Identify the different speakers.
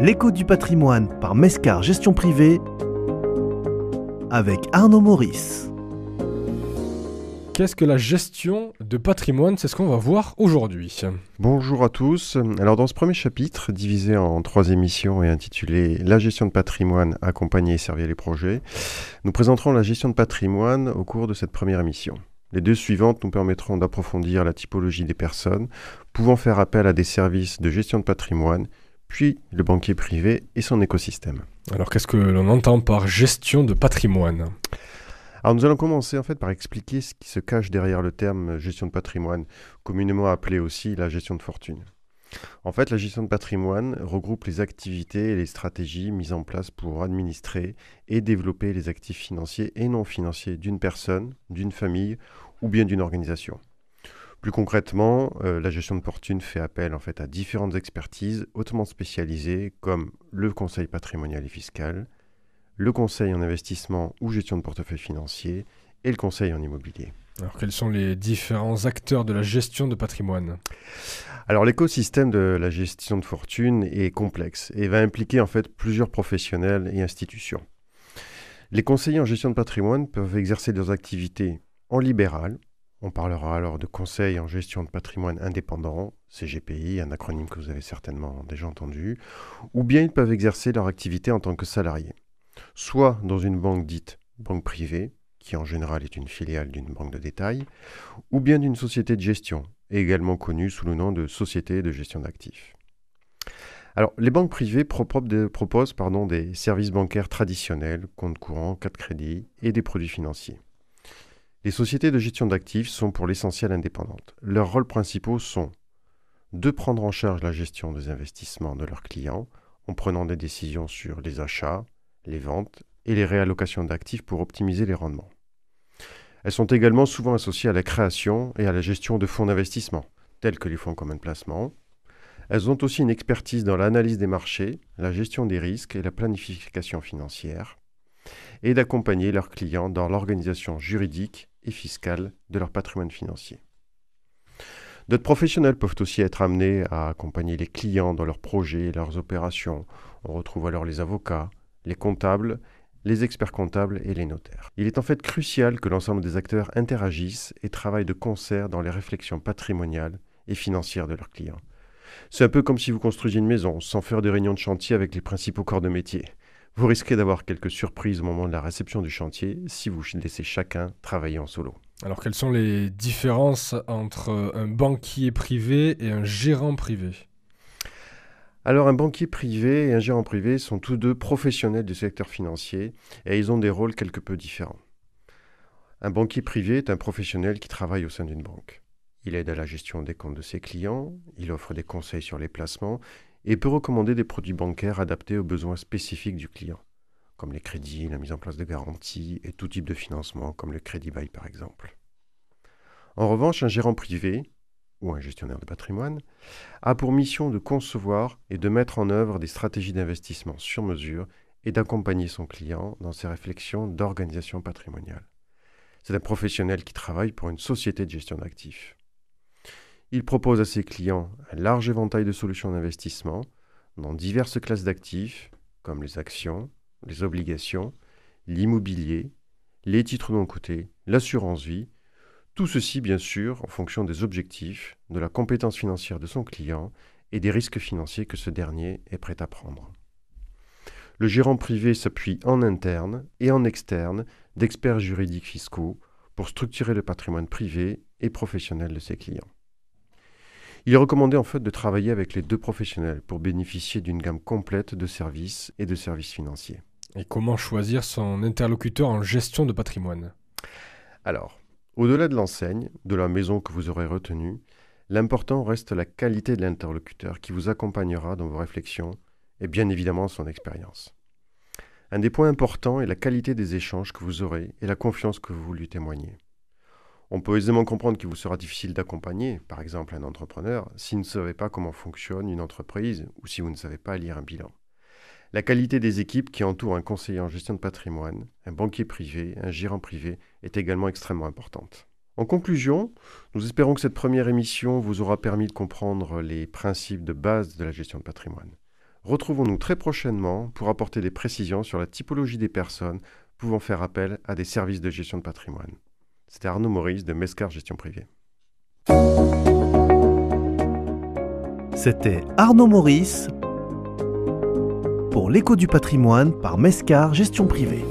Speaker 1: L'écho du patrimoine par Mescar Gestion Privée avec Arnaud Maurice.
Speaker 2: Qu'est-ce que la gestion de patrimoine? C'est ce qu'on va voir aujourd'hui.
Speaker 3: Bonjour à tous. Alors dans ce premier chapitre, divisé en 3 émissions et intitulé « La gestion de patrimoine, accompagner et servir les projets », nous présenterons la gestion de patrimoine au cours de cette première émission. Les 2 suivantes nous permettront d'approfondir la typologie des personnes pouvant faire appel à des services de gestion de patrimoine, puis le banquier privé et son écosystème.
Speaker 2: Alors qu'est-ce que l'on entend par gestion de patrimoine?
Speaker 3: Alors nous allons commencer par expliquer ce qui se cache derrière le terme gestion de patrimoine, communément appelé aussi la gestion de fortune. En fait, la gestion de patrimoine regroupe les activités et les stratégies mises en place pour administrer et développer les actifs financiers et non financiers d'une personne, d'une famille ou bien d'une organisation. Plus concrètement, la gestion de fortune fait appel à différentes expertises hautement spécialisées comme le conseil patrimonial et fiscal, le conseil en investissement ou gestion de portefeuille financier et le conseil en immobilier.
Speaker 2: Alors quels sont les différents acteurs de la gestion de patrimoine?
Speaker 3: Alors l'écosystème de la gestion de fortune est complexe et va impliquer plusieurs professionnels et institutions. Les conseillers en gestion de patrimoine peuvent exercer leurs activités en libéral. On parlera alors de conseil en gestion de patrimoine indépendant, CGPI, un acronyme que vous avez certainement déjà entendu, ou bien ils peuvent exercer leur activité en tant que salariés, soit dans une banque dite banque privée, qui en général est une filiale d'une banque de détail, ou bien d'une société de gestion, également connue sous le nom de société de gestion d'actifs. Alors, les banques privées proposent des services bancaires traditionnels, comptes courants, cartes de crédit et des produits financiers. Les sociétés de gestion d'actifs sont pour l'essentiel indépendantes. Leurs rôles principaux sont de prendre en charge la gestion des investissements de leurs clients en prenant des décisions sur les achats, les ventes et les réallocations d'actifs pour optimiser les rendements. Elles sont également souvent associées à la création et à la gestion de fonds d'investissement, tels que les fonds communs de placement. Elles ont aussi une expertise dans l'analyse des marchés, la gestion des risques et la planification financière, et d'accompagner leurs clients dans l'organisation juridique et fiscale de leur patrimoine financier. D'autres professionnels peuvent aussi être amenés à accompagner les clients dans leurs projets et leurs opérations. On retrouve alors les avocats, les comptables, les experts comptables et les notaires. Il est crucial que l'ensemble des acteurs interagissent et travaillent de concert dans les réflexions patrimoniales et financières de leurs clients. C'est un peu comme si vous construisiez une maison sans faire de réunion de chantier avec les principaux corps de métier. Vous risquez d'avoir quelques surprises au moment de la réception du chantier si vous laissez chacun travailler en solo.
Speaker 2: Alors quelles sont les différences entre un banquier privé et un gérant privé?
Speaker 3: Alors un banquier privé et un gérant privé sont tous 2 professionnels du secteur financier et ils ont des rôles quelque peu différents. Un banquier privé est un professionnel qui travaille au sein d'une banque. Il aide à la gestion des comptes de ses clients, il offre des conseils sur les placements et peut recommander des produits bancaires adaptés aux besoins spécifiques du client, comme les crédits, la mise en place de garanties et tout type de financement, comme le crédit bail par exemple. En revanche, un gérant privé, ou un gestionnaire de patrimoine, a pour mission de concevoir et de mettre en œuvre des stratégies d'investissement sur mesure et d'accompagner son client dans ses réflexions d'organisation patrimoniale. C'est un professionnel qui travaille pour une société de gestion d'actifs. Il propose à ses clients un large éventail de solutions d'investissement dans diverses classes d'actifs, comme les actions, les obligations, l'immobilier, les titres non cotés, l'assurance vie, tout ceci bien sûr en fonction des objectifs, de la compétence financière de son client et des risques financiers que ce dernier est prêt à prendre. Le gérant privé s'appuie en interne et en externe d'experts juridiques fiscaux pour structurer le patrimoine privé et professionnel de ses clients. Il est recommandé de travailler avec les 2 professionnels pour bénéficier d'une gamme complète de services et de services financiers.
Speaker 2: Et comment choisir son interlocuteur en gestion de patrimoine? Alors,
Speaker 3: au-delà de l'enseigne, de la maison que vous aurez retenue, l'important reste la qualité de l'interlocuteur qui vous accompagnera dans vos réflexions et bien évidemment son expérience. Un des points importants est la qualité des échanges que vous aurez et la confiance que vous lui témoignez. On peut aisément comprendre qu'il vous sera difficile d'accompagner, par exemple un entrepreneur, si vous ne savez pas comment fonctionne une entreprise ou si vous ne savez pas lire un bilan. La qualité des équipes qui entourent un conseiller en gestion de patrimoine, un banquier privé, un gérant privé est également extrêmement importante. En conclusion, nous espérons que cette première émission vous aura permis de comprendre les principes de base de la gestion de patrimoine. Retrouvons-nous très prochainement pour apporter des précisions sur la typologie des personnes pouvant faire appel à des services de gestion de patrimoine. C'était Arnaud Maurice de Mescar Gestion Privée.
Speaker 1: C'était Arnaud Maurice pour l'écho du patrimoine par Mescar Gestion Privée.